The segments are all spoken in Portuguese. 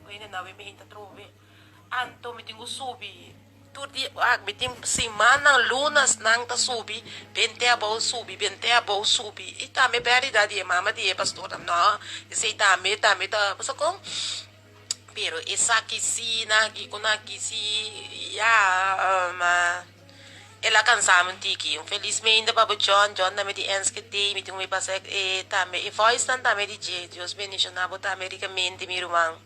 Pwede na we may trove. Anto miting usubi. Turdi miting simanang lunas nang tasubi. Bente abaw subi. Itame beri dadi mama di pastor no. Isi tame ta pasakong. Pero esa kisi na gikuna kisi ya ela cansamos tiki. Felizmente para John na me di ens que te me tem passa tame e voice tan tame di je Dios bendiga na bota americamente mi irmão.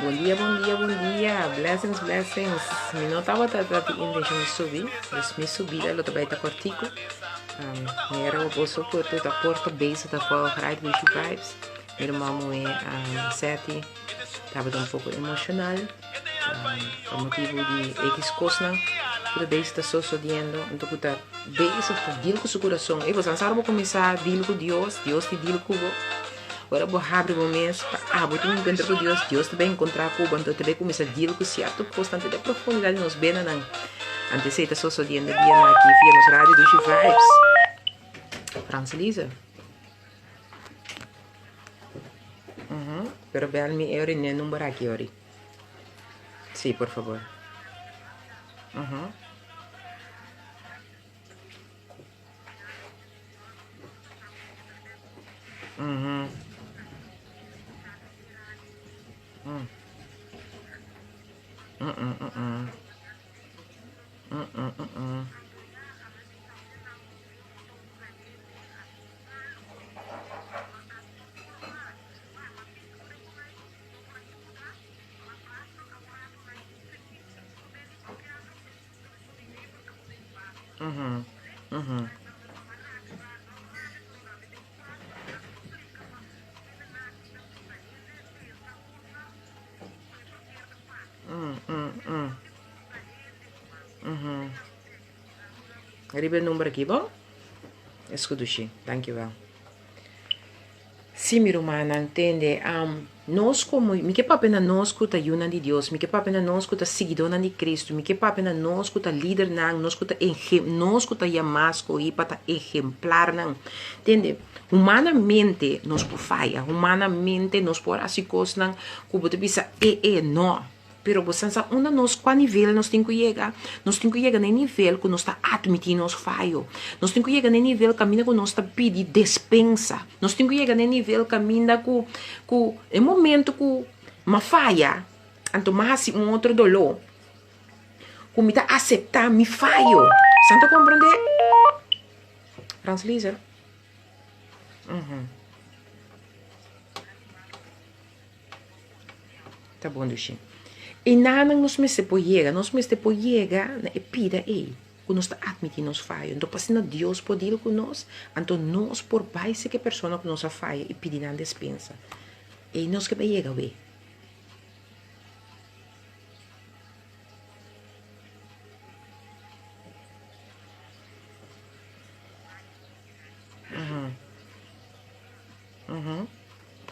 Bom dia, bom dia, bom dia. Blessings, blessings. Mi não estava tratando em deixar me subir. Mas me subir, ela também está cortico. Me era o bolso por toda a porta, base, da fora, right, with you vibes. Meu irmão é 7. Estava um pouco emocional. Por motivo de X coisa. Toda vez está só sodiando. Então, está base, está deal com o seu coração. E você não começar a deal com Deus. Deus te deal com você. Agora vou abrir o mês para vou ter um encontro com Deus. Deus também encontrar com o então também começa a deal com certo constante de profundidade nos bem não. Antes você está só sodiando dia aqui via nos rádio do She Vibes. Francelisa. Pero vean-me eu nem número aqui ori. Sim, por favor. Arriba o número aqui, bom? Escuta-se, dankjewel. Sim, minha irmã, entende? Nós como, me que papena nós que tá yuna de Deus, me que papena nós que tá seguidora de Cristo, me que papena nós que tá líder não, nós que tá nós que tá yamasco e para exemplar não, entende? Humanamente nós por falha, humanamente nós por assim coisas não, como tu pensa não. Pero você sabe, onde nós, qual nível nós temos que chegar? Nós temos que chegar no nível que nós está admitindo nosso falho. Nós temos que chegar no nível que caminha que nós está pedindo dispensa. Nós temos que chegar no nível que caminha que em momento que uma falha, então mais um outro dolor, que me está aceitar me falho. Você está compreendendo? Translisa. Tá bom, Duxi. E nada nos me se pojega, nos me se pojega na epida que nós está admitindo nos falha. Então, passando Deus por dir com nós, então nós por base que pessoa que nos falha e pedir a dispensa. E nós que pojega bem.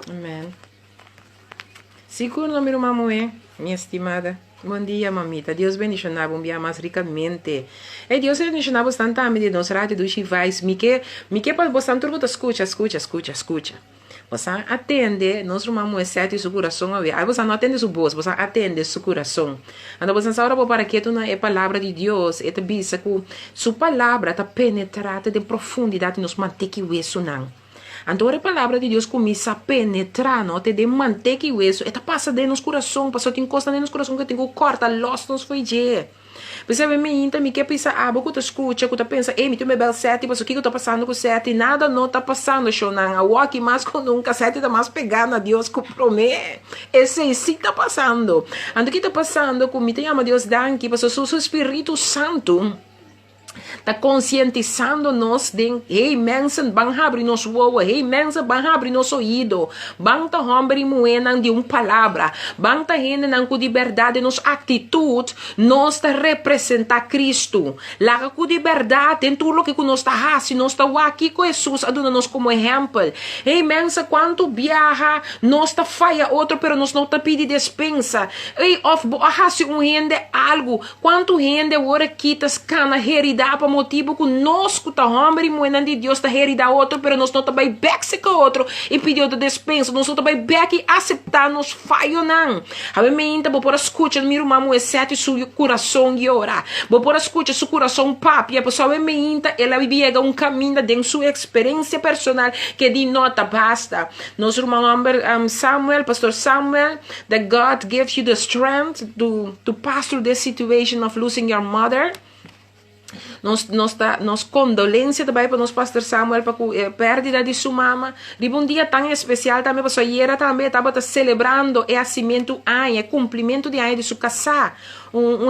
Amém. Seguro, meu irmão, minha estimada. Bom dia, mamita. Deus bendicionar um dia mais ricamente. E Deus bendicionar bastante a de nós rádio do Chivais. Me que para você tudo escuta. Você atende, nosso irmão é certo e seu coração. Aí você não atende seu bolso, você atende seu coração. Então você sabe para que tu não é palavra de Deus. É também que sua palavra está penetrada de profundidade nos mantém que isso não. Então a palavra de Deus começa a penetrar, não? Te de manter que isso, eta passa de nos coração, passa te encosta de nos coração que tem que corta, los nos foi de. Percebe, menina, me quer pensar, que tu escuta, que tu pensa, me tu me bel sete, mas o que eu tô passando com sete? Nada não tá passando, Shonan. A walk mais com nunca, sete tá mais pegando a Deus que promete. Esse sim tá passando. Ando que tá passando, como me te ama Deus, danke, mas o seu Espírito Santo está conscientizando-nos de, mensen, bang abrir nosso ouvido, mensen, bang abrir nosso ouvido, bang ta hombre moenan de palavra, bang ta gente nan com liberdade nos atitude, nós ta representa Cristo. Lá com liberdade, em tudo que nós ta hasi, nós ta aqui com Jesus, aduna-nos como exemplo. Mensen, quanto viaja, nós ta falha outro, pero nós não ta pede despensa. Of hasi gente algo, quanto gente ora quitas cana heredar para motivo que nós que tá homem moenan de Deus tá heredar outro, pero nós não tá vai back com outro e pediu de despensa, nós não tá vai back aceitar nos falho não. A mim vou por escutar meu irmão exceto seu coração e orar. Vou por escutar seu coração papi, a pessoa me ela vive um caminho dentro sua experiência personal que de nota basta. Nosso irmão Samuel, pastor Samuel, that God gives you the strength to pass through this situation of losing your mother. Nos condolência também para nós pastor Samuel para a perda de sua mama. De um dia tão especial também para sua era também estava celebrando o nascimento ano, o cumprimento de ano de sua casa.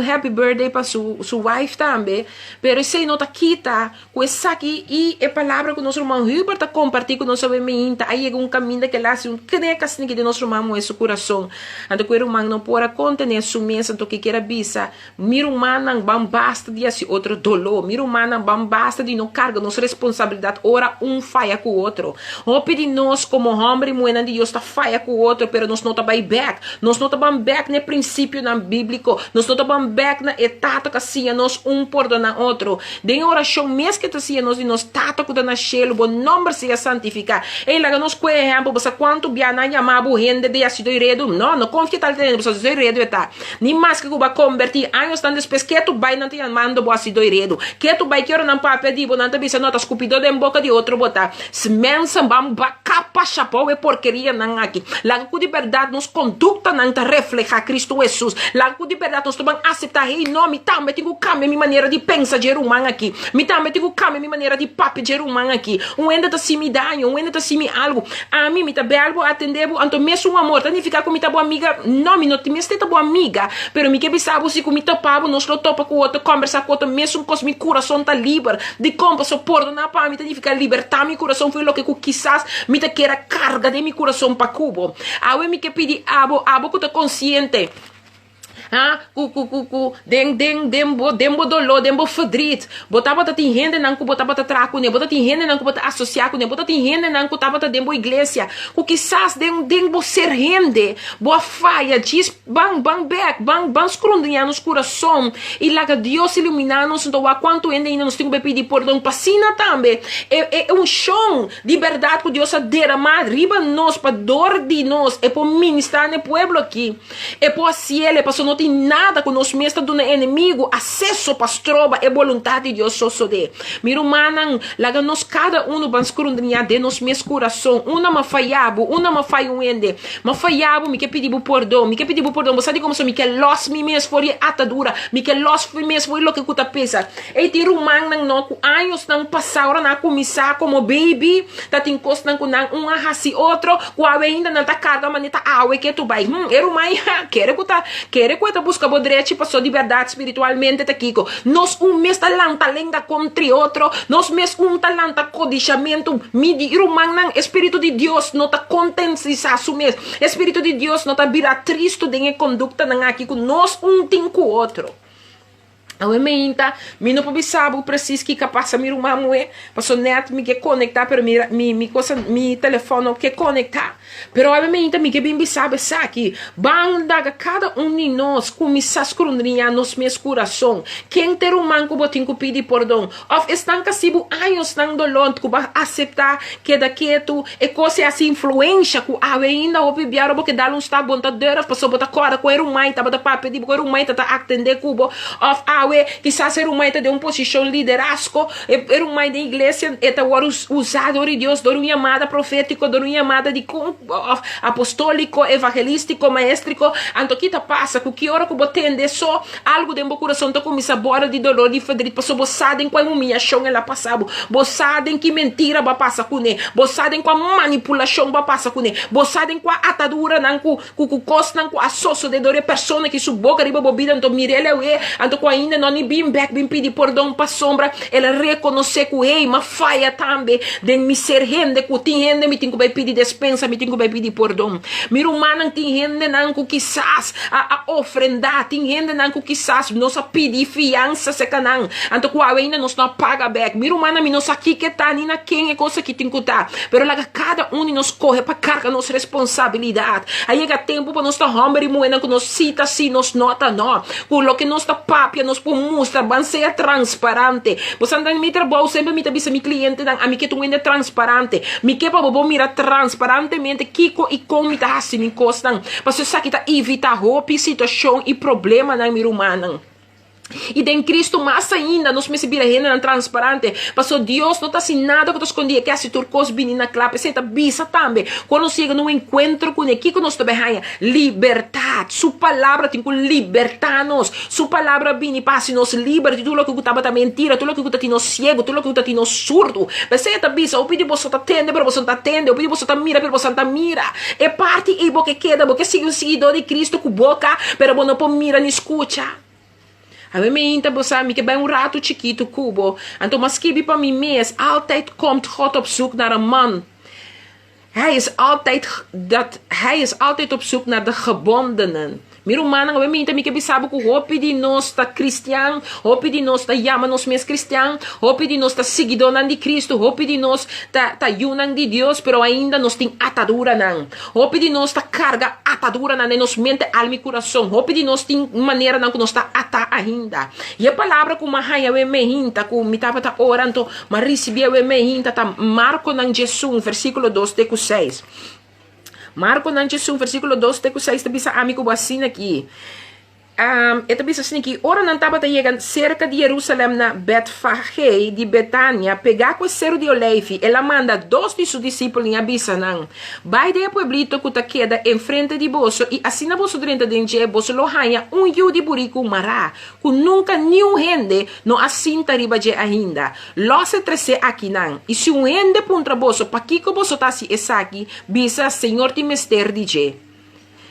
Happy birthday para sua wife também. Pero se não está quita com essa aqui e a palavra que nosso irmão Hubert está compartilhando com nossa menina, aí é caminho que lá se que de nosso irmão é seu coração. Então o irmão não pode conter sua mesa, então que queira bisa, meu irmão não basta de esse outro dolor, meu irmão não basta de não carga nossa responsabilidade, ora falha com o outro. Ou pedir nós como homem e mulher de Deus está falha com o outro, pero nós não está back, nós não está back no princípio na bíblico, nós não estamos back na etapa que assim nós perdonar outro. De oração mesmo que assim nós de nós tato que na chelo, bom nome se santificar. E lá nós com exemplo, você quanto biana chamava gente de assim do redo, não confia tal tendo você do redo está. Nem mais que vai convertir anos tanto depois que tu vai não te chamando bo assim do redo. Que tu vai querer não papel de bo não te bisa nota escupido de boca de outro botar. Semença bamba capa chapéu é porqueria não aqui. Lá com de verdade nos conduta não te refleja Cristo Jesus. Lá com de verdade nós vamos aceitar, me também tenho que cambiar minha maneira de pensar de humano aqui, me também tenho que cambiar minha maneira de papo de humano aqui, ainda tá se me danho, ainda tá se me algo, a mim me tá bem algo atender, então mesmo um amor, tá nem ficar com minha boa amiga, não me tá boa amiga, pero me que pensava se com minha topava, nós não topa com o outro, conversar com o outro, mesmo com meu coração tá livre, de como só por na para me tá nem ficar libertar meu coração foi o que quizás me tá queira carga de meu coração para cubo, a me que pedir abo que tá consciente. Dembo dolor, dembo verdriet. Botava ta tem gente não que botava ta traco, né? Botava tem gente não que botava associar com, né? Botava tem gente não que tava ta dembo igreja. O que quizás dembo ser gente, boa falha, diz bang escrundinha nos coração e lá que Deus iluminar nos então a quanto ainda nos tem que pedir perdão passina também. É chão de verdade que Deus a derramar riba nós para dor de nós, é para ministrar no povo aqui, é para cielo, é para não tem nada com nós mesmos do inimigo, acesso para as trobas é vontade de Deus só de. Miro manan, lá nós cada um vai escrundinhar de nós mesmos coração, uma ma falhava, uma ma falhando, ma falhava, me que pedir perdão, você sabe como me que lost me mesmo foi atadura, me que lost me mesmo foi o que cuta pesa. E tiro manan não, anos não passaram na começar como baby, tá te encostando com um arrasi outro, com ainda não tá carga, mas tá awe que tu vai, era uma quer que tá busca bodrete passou de verdade espiritualmente tá aqui, nós mês talanta lenga contra outro, nós mês talanta codichamento, medir manan, espírito de Deus não tá contensizar su mês, espírito de Deus não tá virar triste de conduta não aqui com nós tem com outro. A emenda, me não pode saber preciso que capaz de mirar uma mulher, passou net me que conectar, pero mi telefone que conectar, pero a emenda me que bem sabe sabe, banda cada de nós começar a escrundinhar nos meus coração, quem ter manco botin que pedir perdão, of estão casibo anos não dolor, que vai aceitar que daqui tu é coisa assim influência que a ainda o bibiaro porque dá está vontade passou botar corda com o mãe tá botar papo de com o mãe tá atender cubo of awe, quizás era uma de uma posição liderazgo, era uma da igreja, eta agora usado de Deus, de uma chamada profética, de uma chamada de apostólico, evangelístico, maestrico, anto que passa, que hora que você tende só algo dentro do coração, então começa a bora de dolor, de federico, passou, você sabe qual humilhação ela passava, você sabe que mentira vai passar com ele, você sabe qual manipulação vai passar com ele, você sabe qual atadura, com costa, com associo de dor, pessoa que sua boca riba bobida, então mirele então ainda não bem back, bem pedir perdão para sombra, ela reconhece que ei, mas falha também, de me ser gente, que tem gente, me tem que pedir despensa, me tem que pedir perdão, miro humano tem gente, não que quizás a ofrendar, tem gente, não que quizás nós pedir fiança, se canang, então que ainda nós não paga back, miro humano, me nós aqui que tá, nem na quem é coisa que tem que estar, pero lá cada um de nós corre para carga nossa responsabilidade, aí chega tempo para nós estar homem e mulher, que nós cita assim, nós nota não, com o que nós está papia, nós por mostrar, van ser transparente, você anda em meu trabalho, sempre me avisa meu cliente, a mim que tu ainda transparente, me que para bobo mira transparentemente, kiko e como me tá assim, me costam, para você sabe que tá evitar roupa, situação e problema na minha humana. E em Cristo mais ainda nós me se na transparente, passou Deus não está assim nada que nós escondia que assim turcos bem na clave, você está bisa também quando chega no encontro com ele, que nós também há liberdade, sua palavra tem que libertar-nos, sua palavra vem para se nos libertar de tudo o que estava mentira, tudo o que está nos cego, tudo o que está nos surdo, você está bisa, o pedido você está atende, pero você não atende, o pedido você está mira, pero você não mira, é parte e porque queda, porque sigue um seguidor de Cristo com boca, pero não pode mira nem escuta. A mim ainda você me que bem rato chiquito cubo, então mas que para mim mês altijd komt God op zoek naar een man. Hij is altijd op zoek naar de gebondenen. Meu humano, eu me também que sabe que o de nós está cristiano, o de nós está chama nós mesmos cristiano, o de nós está seguidor de Cristo, o de nós está unang de Deus, pero ainda nós tem atadura não. O de nós está carga atadura não, nos mente, alma e coração. O de nós tem maneira não que nós está ata ainda. E a palavra que uma raia eu me hinta, que me estava orando, mas recebi eu me hinta, tá Marco não Jesus, versículo 2, teco 6. Marco não Jesus, versículo 2, teco 6, tá bisa amigo assim aqui. Ito bisa assim aqui, ora não estava chegando cerca de Jerusalém na Betfagé de Betânia, pegar com o cero de Oleve, ela manda 2 de seus discípulos em Abisa não. Vai de pueblito que queda em frente de bolso e assim na bolso durante de dia, bolso lo hanha yu de burico mará, que nunca nenhum gente no assinta riba de ainda. Lo se trece aqui não. E se gente puntra bolso, pa que bolso tá se essa aqui, bisa Senhor te mester de je.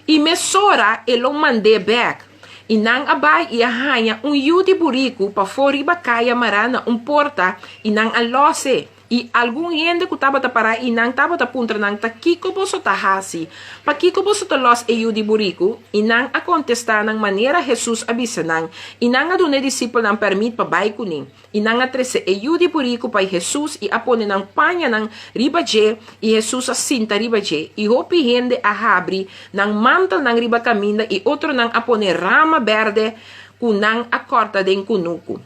E mesora ele mande back. E não abai e arranha yu de burico para fora e bacaia marana porta e não alose. E algum gente que estava para e não estava a punta não tá kiko boso tá hasi. Pa kiko boso tá los yu de burico e não a contestar na maneira Jesus avisa não. E não a done discípulo não permite para bai kuning. E não a trece yu de burico para Jesus e apone não panha não ribaje e Jesus assinta ribaje. E hopi gente a abre não mantel não riba caminda e outro não apone rama verde ku não a corta den kunuku.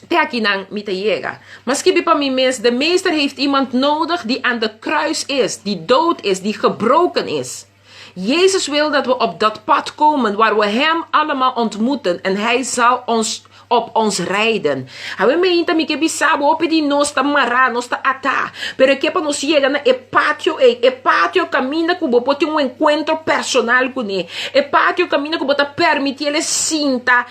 Até aqui não me chega. Mas que para mim mesmo, de meester heeft iemand nodig die aan de kruis is, die dood is, die gebroken is. Jezus wil dat we op dat pad komen waar we hem allemaal ontmoeten en hij zal op ons rijden. A me inta mi que bisabo ope di nos ta mará, nos ta atá. Pero que para nos chega na patio camina que bo pode encontro personal com ele. Patio camina que bota permitir ele sinta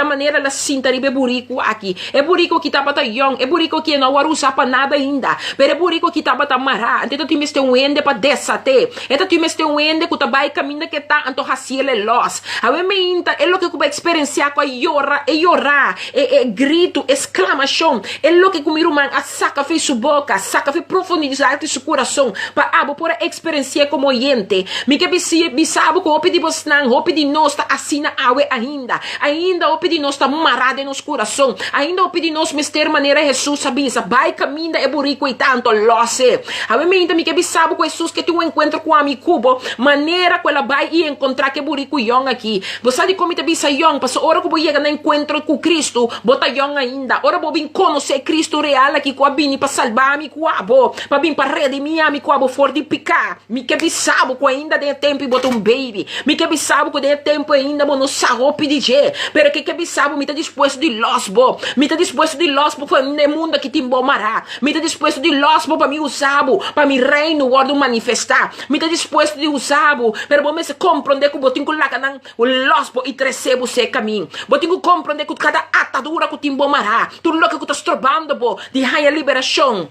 maneira la sinta ribe burico aqui. Burico que tá bata young, burico que não usa para nada ainda. Pero burico que tá bata mará. Então tu me este ende para desate. Então tu me este ende que tá vai camina que tá anto haciele los. A me inta é lo que vai experienciar com a grito, exclamação, é lo que comigo man a saca fez sua boca, saca fez profundizar de seu coração, para abo por experienciar como oyente. Me que bisabo que o pedi vos não, o pedi nós tá assina awe ainda o pedi nós tá marado nos coração, ainda o pedi nós mister maneira Jesus sabisa, vai caminha é burico e tanto losse. A mim ainda me que bisabo com Jesus que tem encontro com amigo cubo, maneira que ela vai e encontrar que burico yong aqui. Você sabe como te bisa yong, passou hora que vou chegar no encontro com Cristo, bota young ainda. Ora, vou vir conhecer Cristo real aqui, com a bini para salvar-me, com a bo, para vir para redimir-me, com a bo fortificar. Me que bisabo, com ainda de tempo e bota baby. Me que bisabo, com de tempo ainda, bo no sarro pedir. Pero que bisabo, me tá disposto de los, bo. Me tá disposto de los, bo, para o mundo que te embomará. Me tá disposto de los, bo, para me usar, bo, para me reino, guardo manifestar. Me tá disposto de usar, bo, pero vou me se compreender que eu tenho que lá o los, bo, e recebo esse caminho. Eu tenho que compreender que cada atadura que te embomará, tudo o que eu estou trobando, bo, de raia liberação,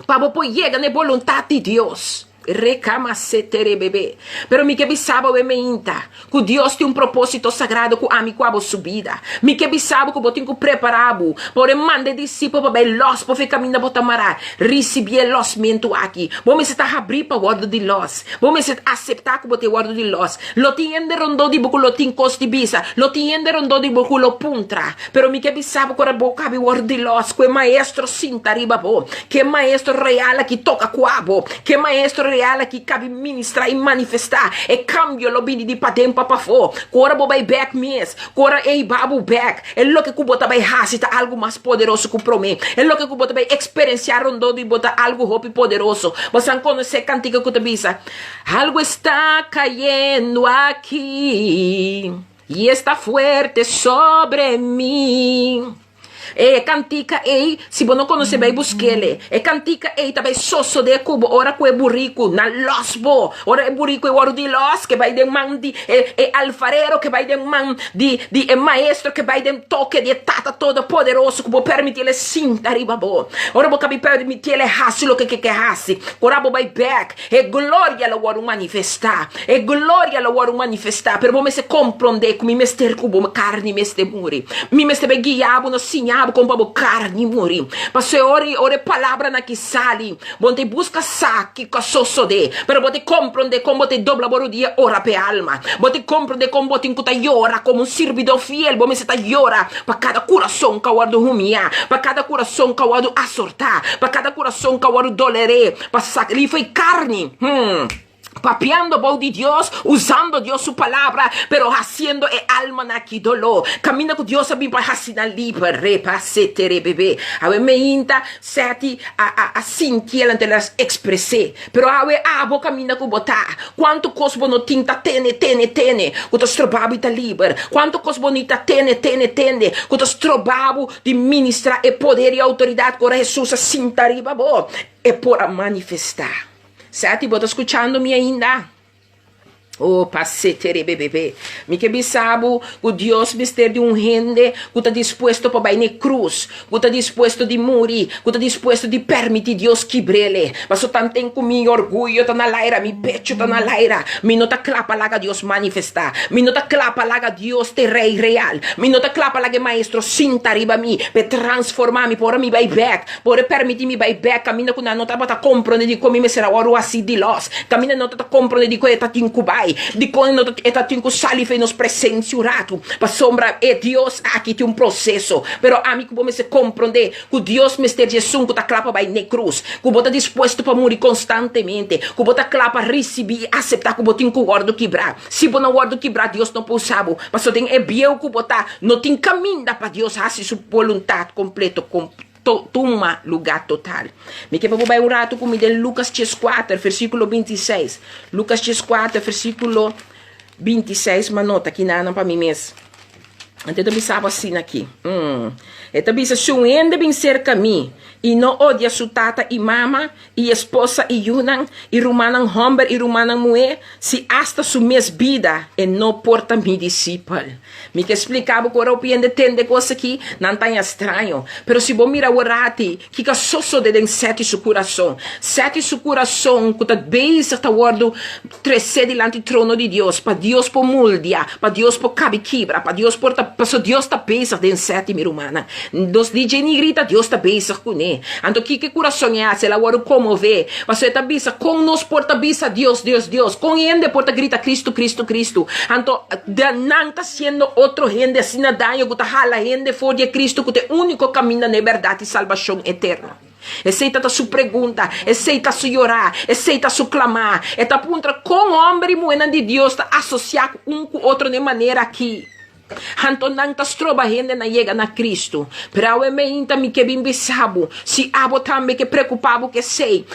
para poder chegar na vontade de Deus. Recama setere bebê. Pero me que bisabo me inta. Que Deus tem propósito sagrado com a mi com a subida. Me que bisabo que eu tenho que preparar. Por mande discípulo para los para ficar caminho para tamará. Receber los mento aqui. Vamos se tá abrir para guardo de los. Vamos se aceitar que bote guardo de los. Lo tiende rondo de buco lo tin costi bisa. Lo tiende rondo de buco lo puntra. Pero me que bisabo que a boca be guardo de los. Que maestro sinta riba bo. Que maestro real que toca quabo. Que maestro real que cabe ministrar e manifestar e cambio lo bini di patem papa fo cora bo vai back mes cora ei babu back é lo que kubota vai hasita algo mais poderoso que prome é lo que kubota vai experienciar rondo de bota algo hope poderoso você conhece cantiga que tabisa algo está cayendo aqui e está fuerte sobre mim. Cantica se você não conhece bem, busquele. Cantica também sosso de cubo, ora que é burrico, na losbo, ora é burrico e oro de los, que vai de man de alfarero, que vai de man de maestro, que vai de toque de tata todo poderoso, que vou permitir ele sinta riba bo. Ora vou permitir ele raci lo que raci. Ora vou vai back, glória lo oro manifestar, glória lo oro manifestar, pero vou me se compreender que me mester cubo carne me este muri, me mester be guiabo no sinha com babo carne muri. Passe ore palavra na que sali. Bom te busca saque com sosso de. Pero bote compreende como te dobla boro dia ora pe alma. Bote compreende como bote incuta llora como um servidor fiel. Bom se tá llora para cada coração que guardo rumia, para cada coração que guardo assortar, para cada coração que guardo dolere, para sacrificar foi carne. Papeando por de Dios, usando Dios su palabra, pero haciendo el alma naki dolor. Camina con Dios a mí para hacer libre, repasetere bebé. A ver me inta seti a sentir ante las expressé, pero a ver abo camina con botar. Quanto cos bonotinta tene. Quanto strobabo ita libre. Quanto cos bonita tene. Quanto strobabo di ministra e poder e autoridade que Jesus sinta riba bo e por manifestar. Sete, você está escutando me ainda? Oh, passetere bebê. Me que bisabo, o Deus mister de gente que está disposto para ir na cruz, que está disposto de morrer, que está disposto de permitir Deus quebrele. Mas eu também com meu orgulho, está na laira, meu pecho está na laira. Me não está clapa lá que Deus manifestar. Me não está clapa lá que Deus te rei real. Me não está clapa lá que maestro sinta arriba mim, para transformar me, por me vai back, por permitir me vai back. Camina com não está para compreender de como me será o ouro assim de los. Camina não está compreender de como está te incubar. De quando está tendo saliva nos presenciurato para sombra é Deus aqui tem processo pero amigo vamos se compreender que Deus mister Jesus que está clapa vai na cruz que você está disposto para morrer constantemente que você está clapa receber e aceitar que você tem que guardo quebrar se você não guardo quebrar Deus não pode saber mas só tem é bem que você não tem caminho para Deus fazer sua vontade completa toma lugar total. Me que vou um rato comigo em Lucas 4, versículo 26. Lucas 4, versículo 26, uma nota aqui na para mim mesmo. Então eu pensava assim aqui. Então pensa, se um ende bem cerca a mim e não odia sua tata e mama e esposa e yunan e rumanan homem e rumanan mulher, se hasta sua mesma vida e não porta me discípulo. Me que explicava que eu pende tende coisa aqui, não tá estranho. Pero se você mira o rati, que que só de sete seu coração que tá bem está guardo crescer diante do trono de Deus, para Deus por moldear, para Deus por cabe quebra, para Deus por Pastor Deus está pensa de sete minha humana. Nos DJ ni grita Deus está pensa com ele. Então que coração é esse? Ela agora como vê? Pastor está pensa com nós porta pensa Deus. Com ele porta grita Cristo. Então não está sendo outro gente assim na daño que está jala gente fora de Cristo que é o único caminho na verdade e salvação eterna. Aceita a sua pergunta, aceita a sua orar, aceita a sua clamar. Está ponto com homem e mulher de Deus está associado com outro de maneira aqui. Hanto nang tas troba hende na yega na Cristo. Pero me inta mi que bimbisabo. Si abo tambe que preocupado que sei.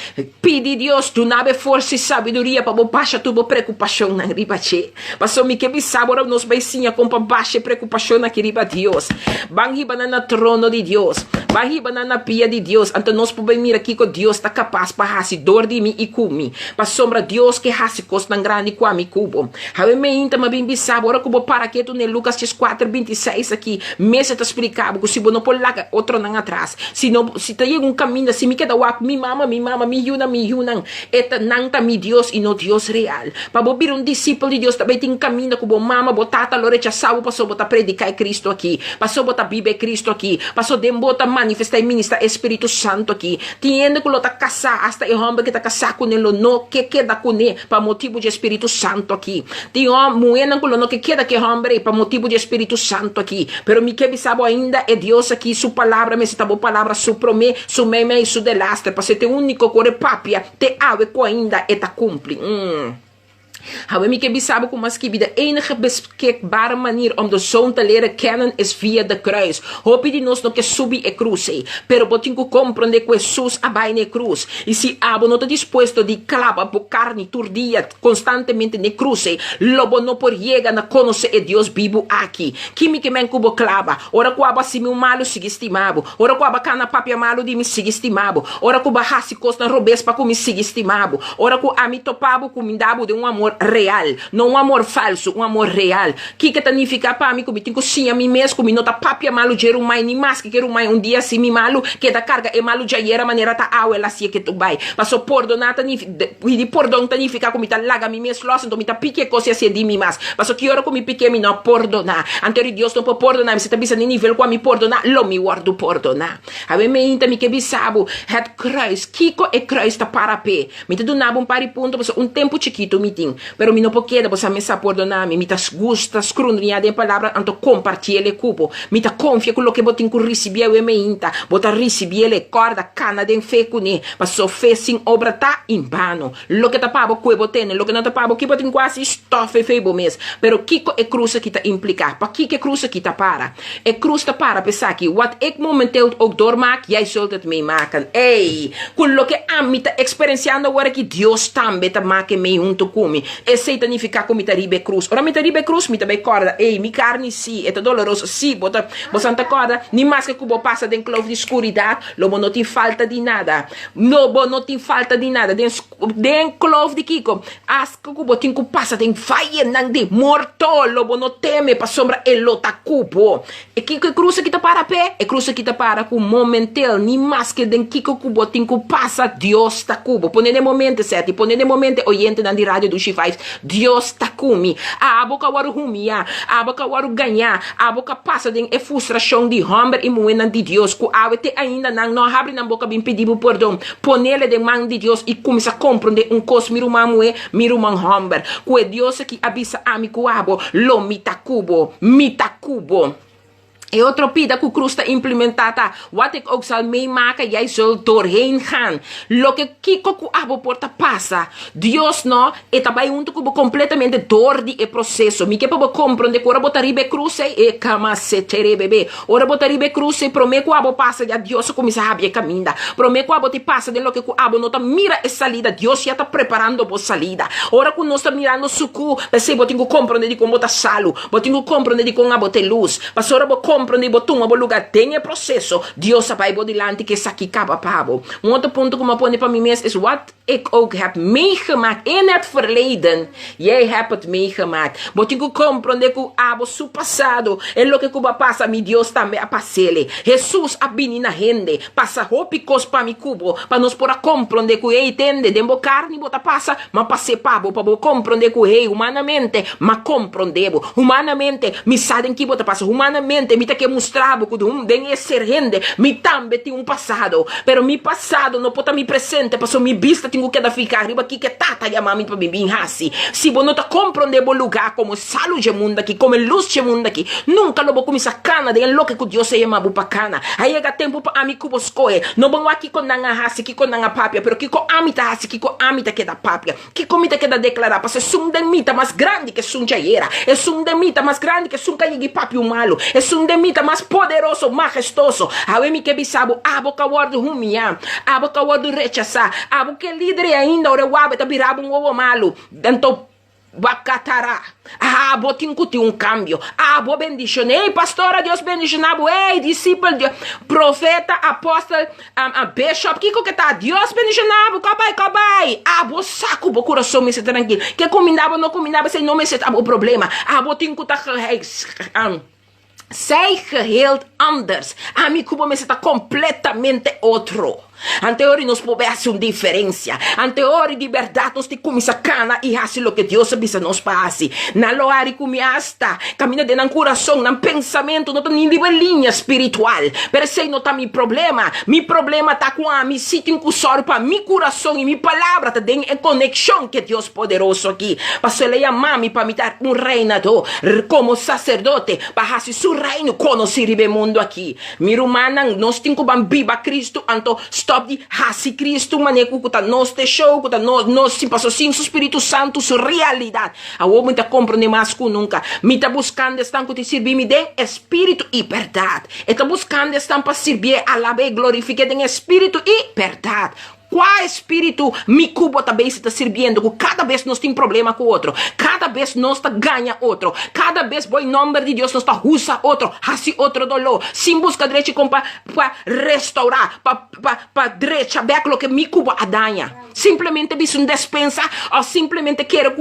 Pidi Dios tu nave força e sabedoria para baixa tu preocupação na ribache. Passou mi que bisabo nos beicinha com baixa preocupação na riba Dios. Bangiba na trono de Dios. Bangiba na pia de Dios. Então nós podemos mirar aqui que Deus está capaz para fazer dor de mim e comigo. Para sombra Deus que hace coisa tão grande com a mi cubo. Have me inta ma bimbisabo ora cubo para que tu ne Lucas 4:26 aqui. Mesa te explicava que se você não pode lá outro não atrás. Se não se te chega caminho se me queda wak mi mama mi yunang. Eta nang ta mi Deus e não Deus real. Para bobir discípulo de Deus também tem caminho que bo mama botata lore chasau passou bota predicar Cristo aqui. Passou bota Bíblia Cristo aqui. Passou dembota manifestar e ministrar Espírito Santo aqui. Tiende que lota casar hasta e homem que tá casar com ele no que queda com ele para motivo de Espírito Santo aqui. Tem moeda que no que queda que homem para motivo de Espírito Santo aqui. Pero mi que bisabo ainda é Deus aqui sua palavra me está boa palavra su prome su meme e su delastre para ser te único core papia te ave ko ainda eta cumpre. Hebben we bisabo com mas que de enige beschikbare manier om de zoon te leren kennen is via de kruis. Hopi di nos no que subi e cruce, pero botinco comprende que Jesus abai ne cruz. E se abo no te dispuesto de clava por carne turdia constantemente ne cruce, lobo no por llega na conoce e Deus vivo aqui. Kimi que men cubo clava, ora ko aba si mi malo sigue estimado, ora ko aba cana papia malo de mi sigue estimado, ora ko bahasi costa robes pa mi sigue estimado, ora ko ami topabo com mindabo de amor real, não amor falso, amor real. Que significa para mim que tenho sim a mim mesmo, que não tá papia malo geru mai ni mais que quero mais dia se mi malo que da carga e malo já era maneira tá ao ela se que tu vai. Passo perdonar de perdão significa que me tá laga mi mesmo loss, então me tá pique coisa se de mi mais. Passo que hora que me pique me não perdonar. Anterior Deus não pode perdonar, se tá bisa ni nível com me perdonar, lo me guardo perdonar. Ave me inta me que bisabo, het kruis, kiko e kruis tá para pé. Me tá donava pari ponto, tempo chiquito me tem. Pero mi no poqueda você me sa perdonarmi, mi ta gusta scrundria de palavra anto compartilhe cupo, mi ta confia quello che botin cu risibia e me inta, bota risibia le corda cana den fecune, ma so facing obra ta in vano. Lo che tapavo que botene, lo che non tapavo che botin quasi stoffe febo mes, pero kiko e cruce que ta implica, pa kiko cruce que ta para. E cruce ta para pensar que wat ik momenteel ook doormaak, jij zult het meemaken. Ei, quello che ami ta experienciando ora che Dios tambe ta make me unto come. E sei significa come mi ribe cruz. Ora mi ribe cruz mi tabe corda. Ei, mi carne sì, è doloroso sì, bota santa corda. Ni más que cubo passa den clove di oscuridad, lobo non ti falta di nada. Lobo non ti falta di nada. Den clove di kiko. As cubo tinco passa den fire nang di morto. Lobo no teme pa sombra e lo ta cubo. E kiko cruz que ta para pe, e cruz que ta para cu momentel, ni más que den kiko cubo tinco passa Dios ta cubo. Ponene momente certi, ponene momente oyente nan di radio do Shifai. Deus tá comigo. A boca waru humia, a boca waru ganhar, a boca passa de frustração de homem e moeda de Deus. Que a te ainda não abre na boca bem pedir perdão. Ponele de mão de Deus e começa a compreender cos mirumã moe, mirumã homem. Que Deus que abisa amigo abo, lo mitacubo. E outro pida que o cruz está implementada, wat ik ook zal meemaken, jij zult doorheen gaan. Lo que kiko ku abo porta passa, Dios no, e tabai unto kubo completamente door die processo. Mi che pabo comprende que ora botaribe cruce e kama se bebê. Ora botaribe cruce, prome ku abo passa, ya Dios começa a abrir caminho. Prome ku abo te passa de lo que ku abo no ta mira e salida, Dios já tá preparando por salida. Ora ku nós tá mirando suku, pensei botingo comprende de como tá salo, botingo comprende de como abo te luz. Pasora bo comprende botung abo lugar tem processo. Deus sabai bodilante que saki kaba pabo. Outro ponto que me põe para mim mesmo is wat ik ook heb meegemaakt in het verleden. Jij hebt het meegemaakt. Botingo comprende que abo su passado é lo que cuba passa mi Deus também a passele. Jesus abini na hende passa hopicos pa mi cubo para nos pora comprende que ei tende dembo carne bota passa ma passe pabo para comprende que ei humanamente ma comprendebo humanamente mi saden que bota passa humanamente mi Mita que mostrava que den ser rende, mi tambe tem passado, pero mi passado não pode me presente, porque mi vista tenho que ficar arriba aqui que tata e a mami para me vir assim. Se você não tá compreendendo o lugar como salo de mundo aqui, como luz de mundo aqui, nunca lo vou começar cana de lo que Deus se chama bacana. Aí chega tempo para ami que você escolhe. Não vamos aqui com nanga hasi, aqui com nanga papia, pero aqui com amita hasi, aqui com amita que da papia, que comita que da declarar, porque é um demita mais grande que um jaira, é um demita mais grande que um caigi papio malo, é um demita mais poderoso, majestoso. Aí me que bisabo, abo que word humilhar, abo que word rechazar, abo que líder ainda ora wabe tá virado ovo malo, então Bacatará. Vou te incutir cambio. Vou bendicionar. Ei, pastora, Deus bendicionado. Ei, discípulo, profeta, apóstolo, bishop. Que tá? Deus bendicionado. Cabai. Vou saco, vou coração me ser tranquilo. Que combinava, não combinava, sem não me ser o problema. Vou te incutir. Sei heel anders. A mi cubo me está completamente outro. Anteori nos pode fazer uma diferença. Anteori de verdade nos te começa cana e fazer o que Deus avisa nos passe. Na loari come hasta. Camina de nan coração, nan pensamento, não tá nem linha espiritual. Pero sei não tá mi problema. Mi problema tá com a mi sítio com soro para mi coração e mi palavra tá em conexão que Deus poderoso aqui. Para se ele amar mi para me dar reinador como sacerdote para fazer su reino conhecer o mundo aqui. Mi rumanan nós temos que viva Cristo anto stop di hasi Cristo maneco que tá nós te show que tá nós sim passou sim o Espírito Santo sua realidade. A homem tá compreendendo mais que nunca. Me tá buscando estão que te servir me den espírito e verdade. E tá buscando estão para servir alabe glorifique den espírito e verdade. Qual espírito me cubo também se está servindo? Cada vez nós temos problema com o outro. Cada vez nós está ganha outro. Cada vez, em nome de Deus, nós está usa outro. Assim outro dolor. Sem busca direito para restaurar. Para direito, ver o que me cubo a danha. Simplesmente visto despensa. Ou simplesmente quero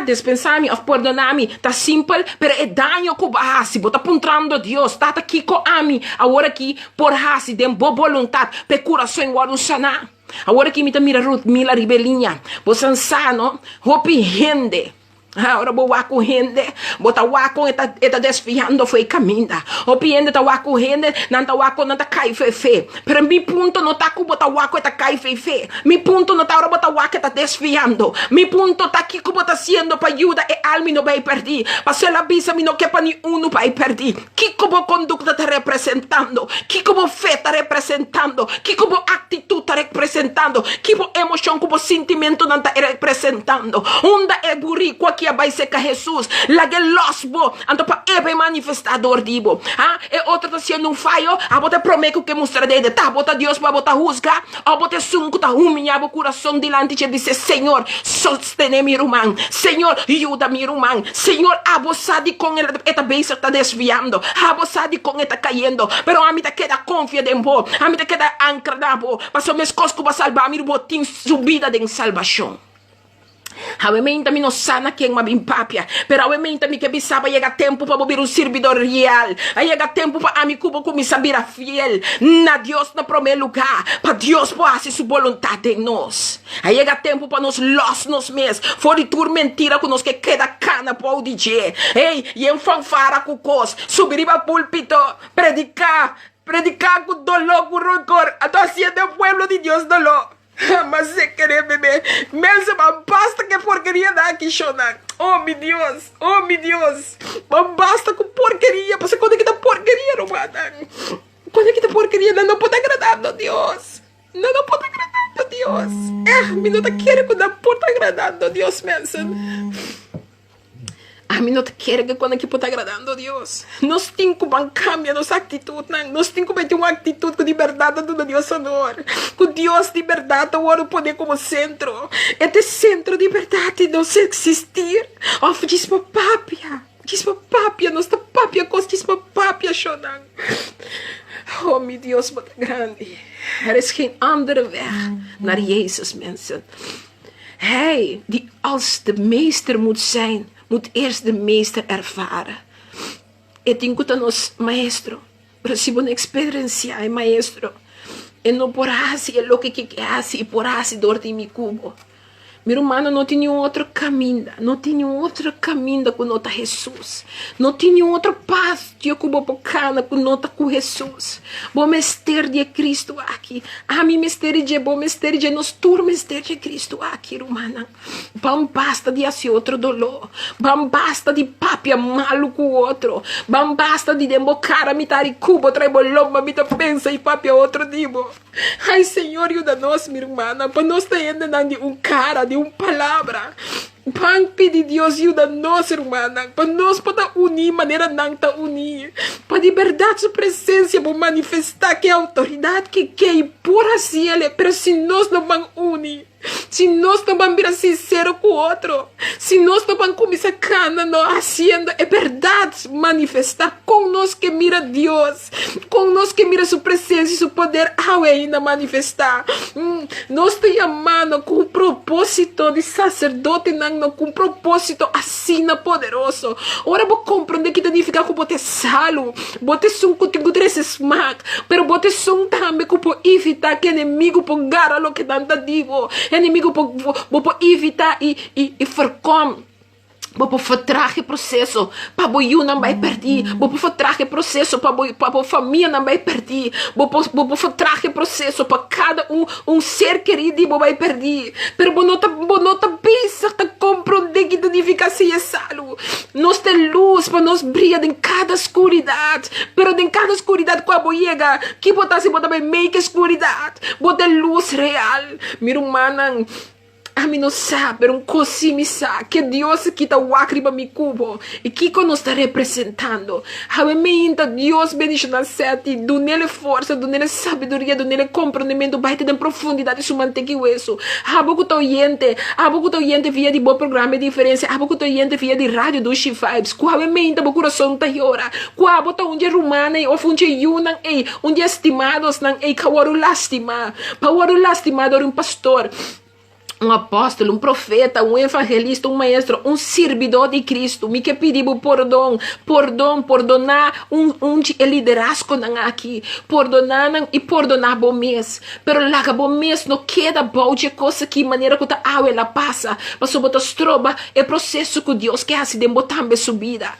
dispensar-me ou perdonar-me. Está simples, mas é danho que vai assim. Está apontando a Deus. Está aqui com a mim. Agora aqui, por assim, de boa vontade. Para coração sana. Agora que me tá mira Ruth, mila ribelinha. Você sano, hopi rende. Agora vou com rende, bota wako eta desfiando foi caminda. Hopi rende tá wako rende, nanta wako nanta cai fe. Pero mi punto não tá com bota wako eta cai fe. Mi punto não tá agora bota wako eta desfiando. Mi punto tá aqui que bota sendo para ajuda e alma não vai perder. Passou a visa me não quer para nenhum vai perder. Que como conduta tá representando, que como fé tá representando, que como atitude tá representando, que como emoção, como sentimento não tá representando. Onda é burrico aqui vai ser que Jesus, lá que losbo, então para ele manifestador dibo. E outro tá sendo falho, bota prometo que mostra dele, tá, bota Deus para botar rusga, bota sunco tá humilhar o coração delante de dizer, Senhor, sostene mi irmão, Senhor, ajuda mi irmão, Senhor, abusade com ele, esta bênção está desviando, abusade com ele está caindo, pero a mim tá queda confiante em vos, a mim tá queda ancrado, passou meus costos para salvar, mi botim subida de salvação. Obviamente me não sana quem me papia, pero obviamente me que bisaba chega tempo para ouvir servidor real, chega tempo para mim como começar a virar fiel na Deus no primeiro lugar, para Deus fazer sua vontade em nós. Chega tempo para nós nos mesmos, fora de mentira com nós que queda cana para o DJ, e em fanfara com cos, subir para púlpito, predicar com dolor, com rancor, até haciendo o pueblo de Deus dolor. Mas se querer beber, mesmo basta que porcaria daqui, Shonan. Oh, meu Deus, basta com porcaria, porque quando é que tá porcaria, Romana? Quando é que tá porcaria, não pode agradar a Deus. Não pode agradar a Deus. Me não quer que não pode agradar a Deus, mesmo. A mim não quer que quando que pode agradando a Deus. Nós temos que cambiar nossa atitude. Nós temos que ter uma atitude com liberdade do Deus Senhor. Com Deus de verdade, o poder como centro. Este centro de verdade não se existir. Diz para papia, nossa papia, diz para papia, Shonan. Oh, meu Deus, muito grande. Is geen andere weg naar Jezus, mensen. Hij die als de meester moet zijn, moet eerst de meester ervaren. E tem que nos maestro, recibo uma experiência, maestro. E não por assim é lo que hace, e por assim dor de mi cubo. Meu irmão, não tinha outro caminho. Não tinha outro caminho com nota Jesus. Não tinha outro passo que eu cubo por cana com nota com Jesus. Bom mistério de Cristo aqui. A mim mistério de bom mistério de nós tur mistério de Cristo aqui, irmã. Bom basta de esse outro dolor. Bom basta de papia malo com o outro. Bom basta de dembocar a mitad cubo, traibo lomba, mita pensa e papia outro dibo. Ai, Senhor, ajuda-nos, minha irmã, para nós ter de cara, de palavra. Para pedir Deus ajuda-nos, irmã, para nós poder unir, maneira não tá unir. Para de verdade sua presença, para manifestar que a autoridade que é pura assim, mas se nós não vamos unir, se nós não vamos ser sinceros com o outro, se nós não vamos começar a não fazendo, é verdade manifestar com nós que mira Deus, com nós que mira sua presença e seu poder, ainda manifestar. Nós estamos chamando com o propósito de sacerdote, não com um propósito assim poderoso. Ora, vou compreender que significa que você salvo, você são contigo três smack, pero você são também que pode evitar que o inimigo pode ganhar o que tanta digo. Inimigo pode evitar e forcom. Vou trazer processo para boi não vai perder. Vou trazer processo para família não vai perder. Vou trazer processo para cada ser querido vai perder. Pero vou não pensa tá compreender que significa ser salvo. Nós tem luz para nós brilhar em cada escuridade. Pero em cada escuridade quando chega, que botar se botar bem meio que escuridade. Botar luz real, minha irmã. A mim não sabe, mas coisa me sabe que Deus quita o lágrima me cubo e que nos está representando. A mim Deus bendice na sete, do nele força, do nele sabedoria, do nele compreendimento, vai ter em profundidade su manteca e hueso. A pouco tô oyente via de bom programa de diferença, a pouco tô oyente via de rádio do She Vibes. Qual é mente o coração tá hora? Qual bota dia romana ou funde yunan dia estimados nan kawaru lastima, pawaru lastimado um pastor, um apóstolo, um profeta, um evangelista, um maestro, um servidor de Cristo. Me que pedimos perdonar liderazgo aqui, perdonar bom mês. Pero lá bom mês não queda bom de coisa que maneira que a água ela passa, mas sobre as trobas é processo que Deus quer assim de botar a subida.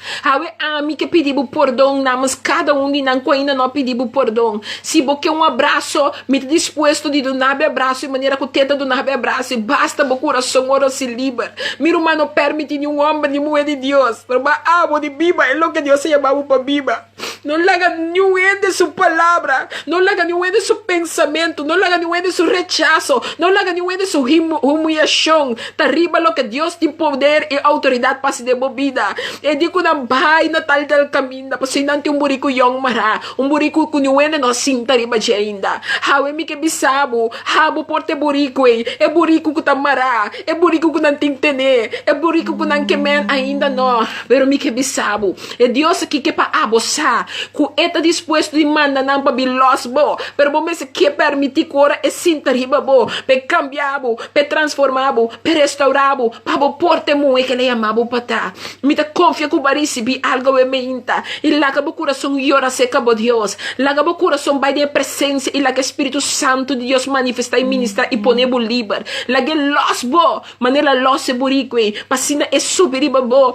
A mim que pedimos perdão, mas cada de nós ainda não pedimos perdão. Se você um abraço, me disposto de dar abraço de maneira que tenta dar abraço. Basta meu coração ora se livre. Meu irmão não permite nenhum homem nem mulher de Deus. Mas amo de viva é o que Deus se chamava para viva. Não larga nenhum de sua palavra. Não larga nenhum de seu pensamento. Não larga nenhum de seu rechaço. Não larga nenhum de sua humilhação. Está arriba o que Deus tem poder e autoridade para se devolver. E digo na vai na tal del caminho. Porque não tem burico yong mara. Burico que nenhum de nós sinta arriba de ainda. Hawe mi que bisabo. Habo porte burico é burico que tamará. É burico que não tem tener. É burico que não quemen ainda não. Pero mi que bisabo. É Deus aqui que para abusar. Que está disposto de mandar não para bilos bo. Pero bom se que permitir que ora é sinta riba bo. Para cambiar bo. Para transformar bo. Para restaurar bo. Para bo porte muito que le amabo para. Me te confia que o recebi algo e me inta. E lá que o coração llora seca bo Deus. Lá que o coração vai de presença e lá que o Espírito Santo de Deus manifesta e ministra e pone bo liber. Lá que los bo. Maneira los e burico pasina e subiriba bo.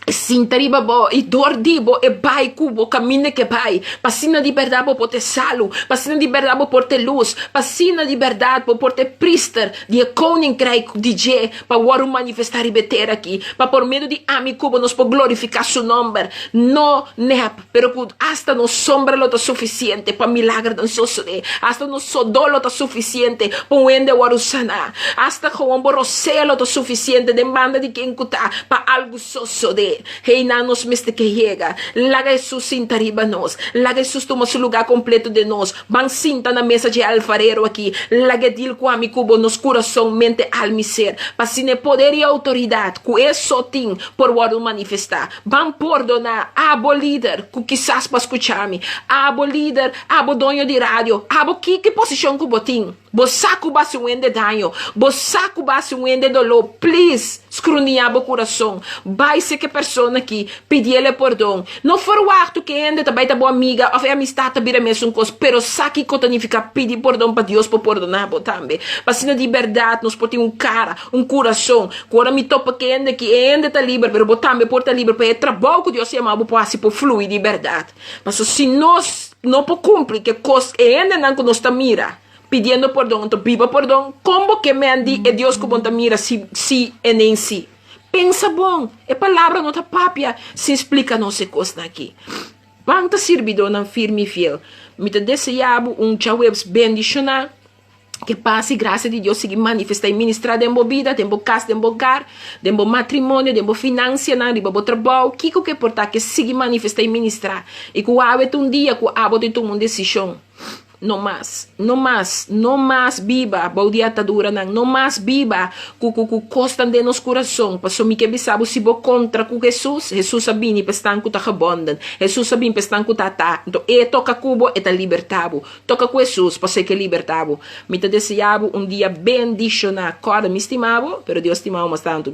Sintariba bo e dor dibo e bai cubo cammina che bai passina di verdade po porte salu passina di verdade po porte luz passina di verdade po porte priester di koninkrijk di je pa waru manifestare beter aqui pa por meio de ami cubo nos po glorificar su nombre no nep pero hasta no sombra lo ta suficiente pa milagre dan sosode hasta no sodolo ta suficiente po wende waru sana hasta com borosea lo ta suficiente demanda de quem cuta pa algo sosode. Hey, nanos meste que llega. Laga Jesus sintariba nos. Laga Jesus toma su lugar completo de nós. Van sinta na mesa de alfarero aqui. Laga dil com ami cubo nos coração, mente, alma e ser. Passine poder e autoridade. Que é só tem por wado manifestar. Van perdonar. Abo líder. Que quizás para escuchar-me. Abo líder. Abo dono de rádio. Abo que posição que botim. Bosaku basi wende danho. Bosaku basi wende dolor. Please, escruniar o coração. Vai ser que pessoa aqui pedir-lhe perdão. Não verwacht que ainda também tá boa amiga ou amistade tá bira mesmo coisa. Pero saki que significa pedir perdão para Deus para perdonar também. Mas na de verdade nós podemos um cara, um coração. Agora me topa que ainda tá livre, pero também pode tá livre para trabalho que Deus chama para assim por fluir de verdade. Mas se nós não podemos cumprir que coisa ainda não que nós tá mira. Pedindo perdão, então pipa perdão, como que me andi é Deus que bom mira si e nem si. Pensa bom, é palavra não tá papia, se explica não se coisa aqui. Vanta servidor não firme e fiel. Me te desejavo chawebs bendicional, que passe graça de Deus se manifesta e ministrar dentro vida, dentro casa, dentro hogar, dentro matrimônio, dentro finança, dentro trabalho, que porta que se manifesta e ministrar. E que o hábito dia, que o hábito de tomar uma decisão. No más viva, baudia atadura não mais viva, que costan de nos coração, passo mi que bisabo se bo contra com Jesus sabini pestan ku ta kabondan, Jesus sabini pestan ku tata, então toca cubo e ta libertabo, toca com Jesus, passo que libertabo, mi te desejavo dia bendicionar, cada me estimavo, pero Deus estimavo mas tanto,